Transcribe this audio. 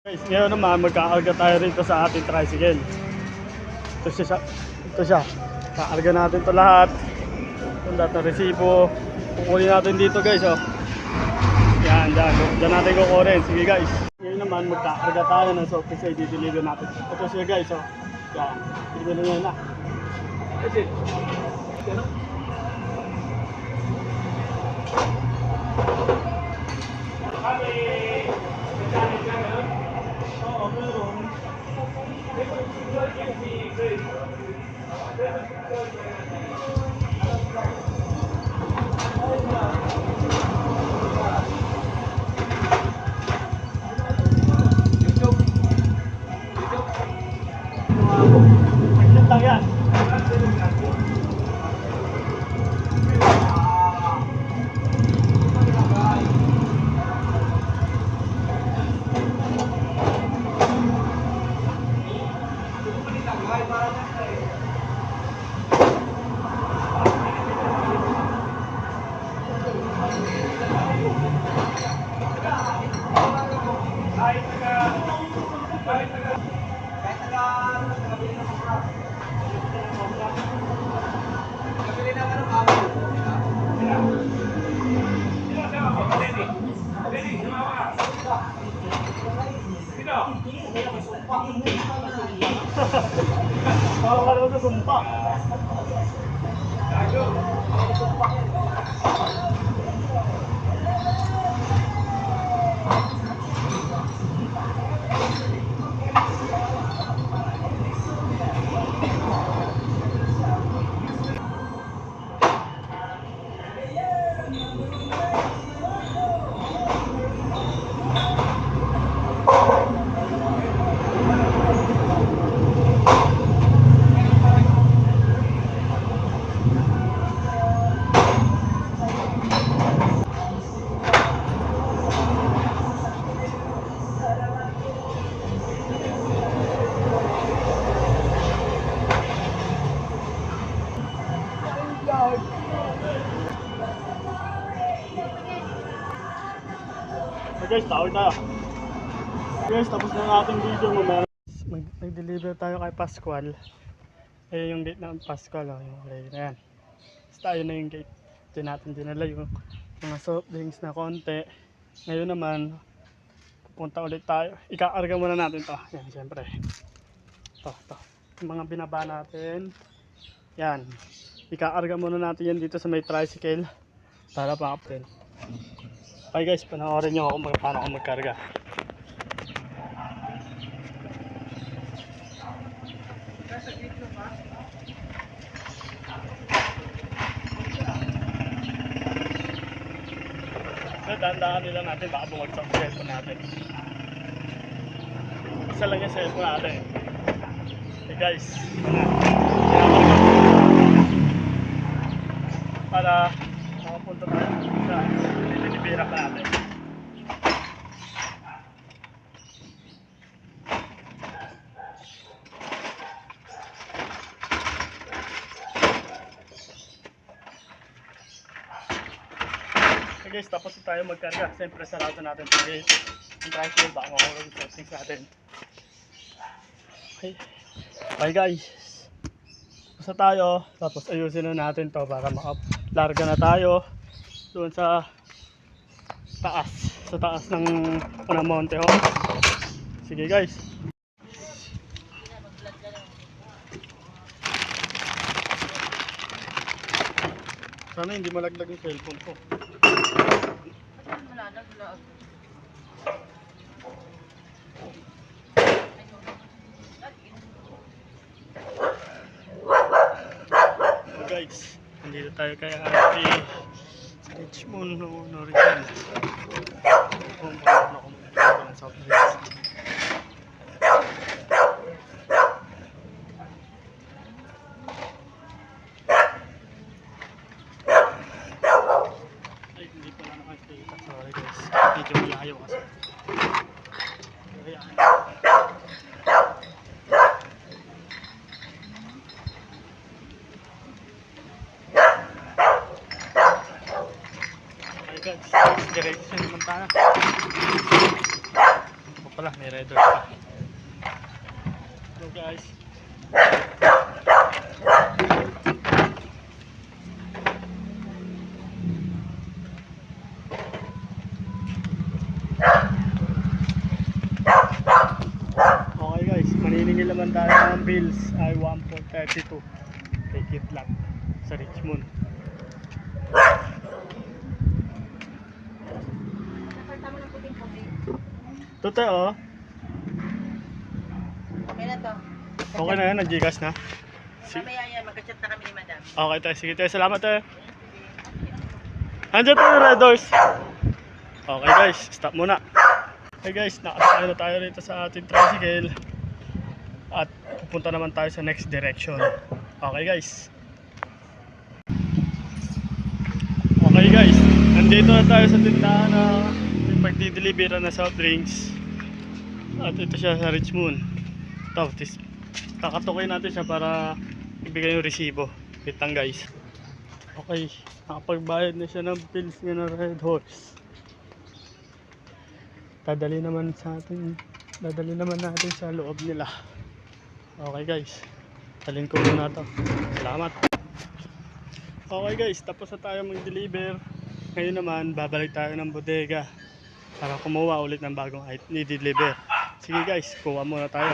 Guys, ngayon naman magkakarga tayo rito sa ating tricycle. Ito siya. Kakarga natin ito lahat. Yung lahat ng resibo. Kukunin natin dito guys, oh. Yan, dyan natin kukunin. Sige guys. Ngayon naman magkakarga tayo ng soft kasi i-deliver natin. Ito siya guys, oh. Yan. Deliver nyo na. Kasi, parang ka sumpa. So guys, tawag tayo. Guys, tapos na ang ating video. Nag-deliver tayo kay Pascual. Eh yung gate ng Pascual, oh, yung gate na yan. Tapos tayo na yung gate. Diyan natin dinala yung mga soft drinks na konti. Ngayon naman, pupunta ulit tayo. Ikakarga muna natin to. Yan, siyempre. Ito. Yung mga binaba natin. Yan. Ikakarga muna natin yan dito sa may tricycle. Para pa-update. Okay guys, panoorin nyo ako paano ako magkarga. So, dahan-dahan nila natin, baka bumagsak sa cellphone natin. Isa lang yung cellphone natin. Okay guys, para makapunta tayo sa binibira pa natin. Okay guys, tapos tayo magkarga. Siyempre sarado natin ito guys. Yung tricycle, baka makulog yung settings natin. Okay. Bye guys. Basta tayo, tapos ayusin na natin to para makalarga na tayo doon sa taas ng unang monte. Oh. Sige guys. Sana hindi malaglag yung cellphone ko. So guys, nandito tayo kay Ate Richmond Norican. Kung paano ako magkakaroon ng soft drinks. Ay, hindi pala nakakita. Sorry guys. Medyo malayo kasi. Ayan. Okay guys, diretso naman tayo. pala, may red doors pa. So guys. Okay guys, maniningil naman tayo ng bills ay 1.32 kay Kidlat sa Richmond. Totoo. Okay na to. Okay na yan, nag-Gcash na. Mamaya yan, magka-chat na kami ni madam. Okay tayo, sige tayo, salamat tayo. Andiyan tayo red doors. Okay guys, stop muna. Okay guys, nakasakay na tayo rito sa ating tricycle. At pupunta naman tayo sa next direction. Okay guys. Okay guys, nandito na tayo sa tindahan na pagdi-deliver na soft drinks. At ito siya sa Richmond. Ito, kakatukin natin siya para ibigay yung resibo. Wait lang guys. Okay, nakapagbayad na siya ng bills niya ng Red Horse. Dadali naman natin sa loob nila. Okay guys, talin ko muna to. Salamat. Okay guys, tapos na tayo mag-deliver. Ngayon naman, babalik tayo ng bodega para kumuha ulit ng bagong item i-deliver. Sige guys, kuha muna tayo.